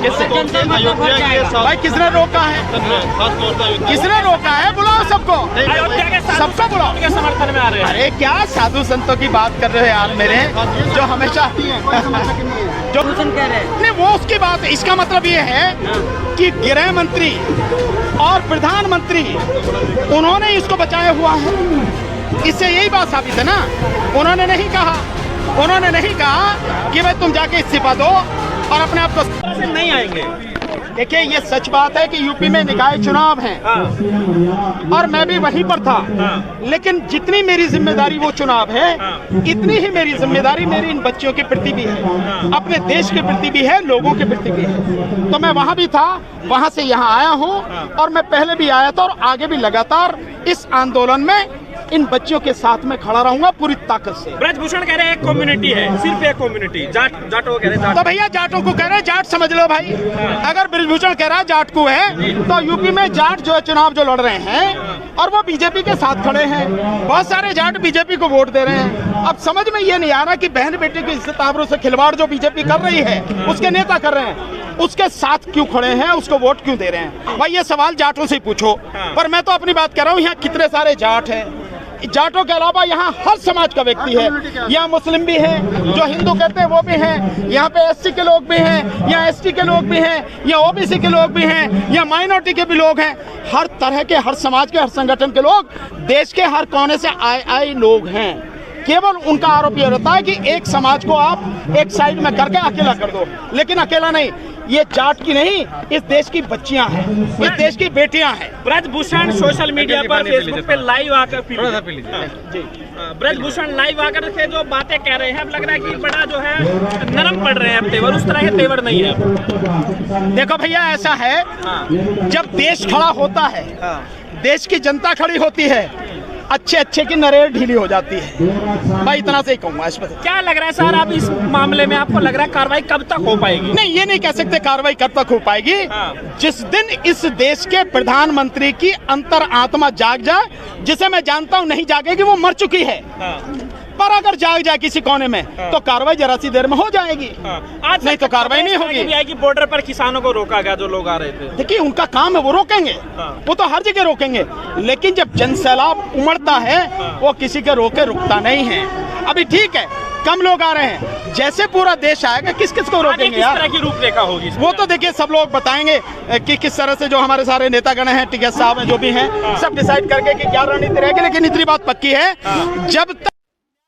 भाई किसने रोका है? किसने रोका है? बुलाओ सबको, सबको बुलाओ के समर्थन में आ रहे हैं। अरे क्या साधु संतों की बात कर रहे हो यार मेरे, जो हमेशा जो कह रहे हैं। नहीं वो उसकी बात है। इसका मतलब ये है कि गृह मंत्री और प्रधानमंत्री उन्होंने इसको बचाया हुआ है। इससे यही बात साबित है ना। उन्होंने नहीं कहा कि भाई तुम जाके इस्तीफा दो और अपने आप को नहीं आएंगे। देखिए ये सच बात है कि यूपी में निकाय चुनाव हैं और मैं भी वहीं पर था, लेकिन जितनी मेरी जिम्मेदारी वो चुनाव है, इतनी ही मेरी जिम्मेदारी मेरी इन बच्चों के प्रति भी है, अपने देश के प्रति भी है, लोगों के प्रति भी है। तो मैं वहाँ भी था, वहाँ से यहाँ आया हूँ और मैं पहले भी आया था और आगे भी लगातार इस आंदोलन में इन बच्चों के साथ में खड़ा रहूंगा पूरी ताकत से। ब्रजभूषण कह रहे हैं एक कम्युनिटी है, सिर्फ एक कम्युनिटी, जाटों कह रहे हैं। तो भैया जाटों को कह रहे हैं, जाट समझ लो भाई। अगर ब्रजभूषण कह रहा है जाट को है, तो यूपी में जाट जो है चुनाव जो लड़ रहे हैं और वो बीजेपी के साथ खड़े हैं। बहुत सारे जाट बीजेपी को वोट दे रहे हैं। अब समझ में ये नहीं आ रहा कि बहन बेटे की इज्जत आबरू से खिलवाड़ जो बीजेपी कर रही है, उसके नेता कर रहे हैं, उसके साथ क्यों खड़े हैं, उसको वोट क्यों दे रहे हैं? भाई ये सवाल जाटों से ही पूछो। पर मैं तो अपनी बात कर रहा हूँ, यहाँ कितने सारे जाट हैं। जाटों के अलावा यहाँ हर समाज का व्यक्ति है। यहाँ मुस्लिम भी हैं, जो हिंदू कहते हैं वो भी हैं, यहाँ पे एससी के लोग भी हैं, यहाँ एसटी के लोग भी हैं, यहाँ ओबीसी के लोग भी हैं, यहाँ माइनॉरिटी के भी लोग हैं। हर तरह के, हर समाज के, हर संगठन के लोग, देश के हर कोने से आए लोग हैं। केवल उनका आरोप ये रहता है कि एक समाज को आप एक साइड में करके अकेला कर दो, लेकिन अकेला नहीं। ये जाट की नहीं, इस देश की बच्चियां हैं, इस देश की बेटियां हैं। ब्रजभूषण सोशल मीडिया पर, फेसबुक पे लाइव आकर ब्रजभूषण लाइव आकर के जो बातें कह रहे हैं, अब लग रहा है कि बड़ा जो है नरम पड़ रहे हैं तेवर, उस तरह के तेवर नहीं है। देखो भैया ऐसा है, जब देश खड़ा होता है, देश की जनता खड़ी होती है, अच्छे की नरेर ढीली हो जाती है। भाई इतना से ही कहूँगा इस पर। क्या लग रहा है सर, आप इस मामले में आपको लग रहा है कार्रवाई कब तक हो पाएगी? नहीं ये नहीं कह सकते कार्रवाई कब तक हो पाएगी। जिस दिन इस देश के प्रधानमंत्री की अंतर आत्मा जाग जाए, जिसे मैं जानता हूँ नहीं जागेगी, वो मर चुकी है। पर अगर जाग जाए किसी कोने में, तो कार्रवाई जरा सी देर में हो जाएगी। आज नहीं तो कार्रवाई नहीं होगी। बॉर्डर पर किसानों को रोका गया, जो लोग आ रहे थे। देखिए उनका काम है, वो रोकेंगे, वो तो हर जगह रोकेंगे, लेकिन जब जनसैलाब उमड़ता है, वो किसी के रोके रुकता नहीं है। अभी ठीक है कम लोग आ रहे हैं, जैसे पूरा देश आएगा किस किस को रोकेंगे यार? किस तरह की रूपरेखा होगी वो तो देखिए सब लोग बताएंगे कि किस तरह से, जो हमारे सारे नेतागण हैं, टिकैत साहब हैं, जो भी हैं, सब डिसाइड करके कि क्या रणनीति रहेगी। लेकिन इतनी बात पक्की है, जब तक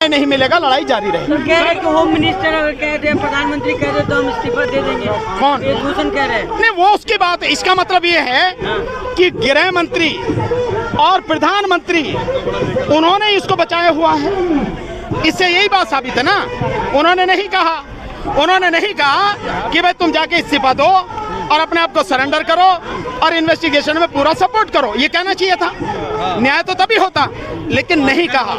नहीं मिलेगा लड़ाई जारी रहेगी। तो कह रहे हैं कि होम मिनिस्टर अगर कह दे, प्रधानमंत्री कह दे, तो हम इस्तीफा दे देंगे। कौन? ब्रजभूषण कह रहे हैं। नहीं वो उसकी बात है। इसका मतलब ये है कि गृह मंत्री और प्रधानमंत्री उन्होंने इसको बचाया हुआ है। इससे यही बात साबित है ना। उन्होंने नहीं कहा कि भाई तुम जाके इस्तीफा दो और अपने आप को सरेंडर करो और इन्वेस्टिगेशन में पूरा सपोर्ट करो। ये कहना चाहिए था, न्याय तो तभी होता, लेकिन नहीं कहा।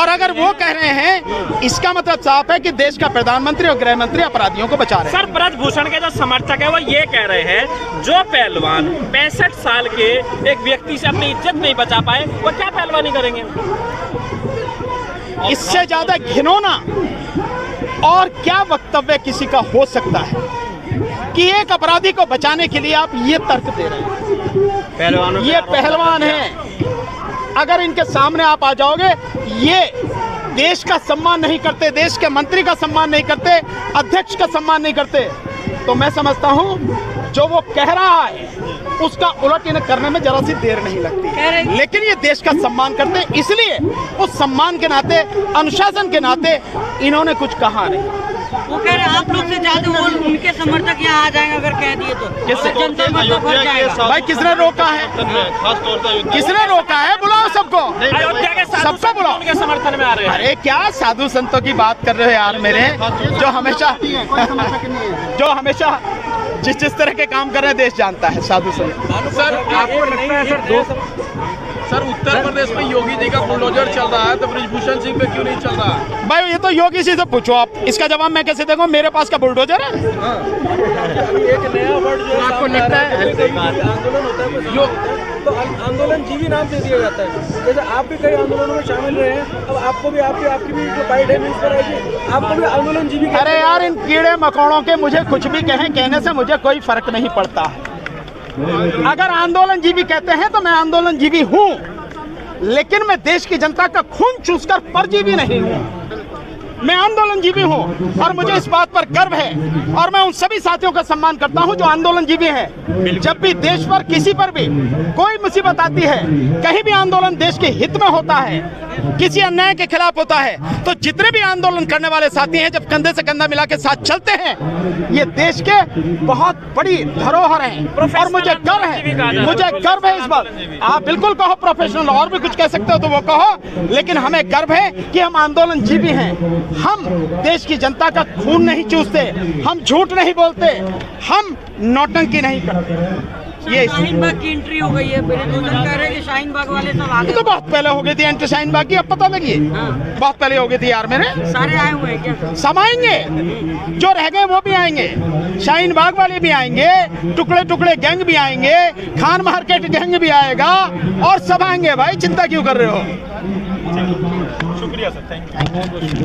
और अगर वो कह रहे हैं, इसका मतलब साफ है कि देश का प्रधानमंत्री और गृह मंत्री अपराधियों को बचा रहे हैं। सर ब्रजभूषण के जो समर्थक है वो ये कह रहे हैं, जो पहलवान 65 साल के एक व्यक्ति से अपनी इज्जत नहीं बचा पाए, वो क्या पहलवानी करेंगे? इससे ज्यादा घिनौना और क्या वक्तव्य किसी का हो सकता है कि एक अपराधी को बचाने के लिए आप ये तर्क दे रहे हैं। ये पहलवान हैं, अगर इनके सामने आप आ जाओगे, ये देश का सम्मान नहीं करते, देश के मंत्री का सम्मान नहीं करते, अध्यक्ष का सम्मान नहीं करते, तो मैं समझता हूँ जो वो कह रहा है उसका उलट इन्हें करने में जरा सी देर नहीं लगती। लेकिन ये देश का सम्मान करते, इसलिए उस सम्मान के नाते, अनुशासन के नाते इन्होंने कुछ कहा नहीं। वो कह रहे हैं आप लोग से ज्यादा वो उनके समर्थक यहाँ आ जाएंगे अगर कह दिए तो। भाई किसने रोका है? किसने रोका है? बुलाओ सबको, सबको बुलाओ के समर्थन में आ रहे हैं। अरे क्या साधु संतों की बात कर रहे हो यार मेरे, जो हमेशा जिस तरह के काम कर रहे हैं देश जानता है। साधु संत सर आपको लगता है सर उत्तर प्रदेश में योगी जी का बुलडोजर चल रहा है तो ब्रिजभूषण सिंह पे क्यों नहीं चल रहा है? भाई ये तो योगी जी से पूछो आप, इसका जवाब मैं कैसे दूंगा? मेरे पास का बुलडोजर है? एक नया वर्ड जो आपको लगता है आंदोलन होता है तो आंदोलन जीवी नाम दे दिया जाता है। जैसे आप भी कई आंदोलनों में शामिल रहे हैं, अब आपको भी आपकी भी जो बाइट है न्यूज पर आएगी, आपको भी आंदोलन जीवी। अरे यार इन कीड़े मकोड़ों के मुझे कुछ भी कहने से मुझे कोई फर्क नहीं पड़ता। अगर आंदोलन जीवी कहते हैं तो मैं आंदोलन जीवी हूँ, लेकिन मैं देश की जनता का खून चूसकर परजीवी नहीं हूँ। मैं आंदोलन जीवी हूँ और मुझे इस बात पर गर्व है और मैं उन सभी साथियों का सम्मान करता हूँ जो आंदोलन जीवी हैं। जब भी देश पर किसी पर भी कोई मुसीबत आती है, कहीं भी आंदोलन देश के हित में होता है, किसी अन्याय के खिलाफ होता है, तो जितने भी आंदोलन करने वाले साथी हैं जब कंधे से कंधा मिला के साथ चलते हैं, ये देश के बहुत बड़ी धरोहर हैं और मुझे गर्व है इस बात। आप बिल्कुल कहो प्रोफेशनल, और भी कुछ कह सकते हो तो वो कहो, लेकिन हमें गर्व है कि हम आंदोलन जीवी हैं। हम देश की जनता का खून नहीं चूसते, हम झूठ नहीं बोलते, हम नौटंकी नहीं करते। ये शाहीन बाग की एंट्री हो गई है, ब्रिजभूषण कह रहे हैं कि शाहीन बाग वाले सब आ गए। तो बहुत पहले हो गई थी एंट्री शाहीन बाग की, अब पता लगी बहुत पहले हो गई थी यार। मेरे सारे आए हुए हैं क्या? सब आएंगे, जो रह गए वो भी आएंगे, शाहीन बाग वाले भी आएंगे, टुकड़े टुकड़े गैंग भी आएंगे, खान मार्केट गैंग भी आएगा और सब आएंगे भाई, चिंता क्यों कर रहे हो? शुक्रिया सर, थैंक यू।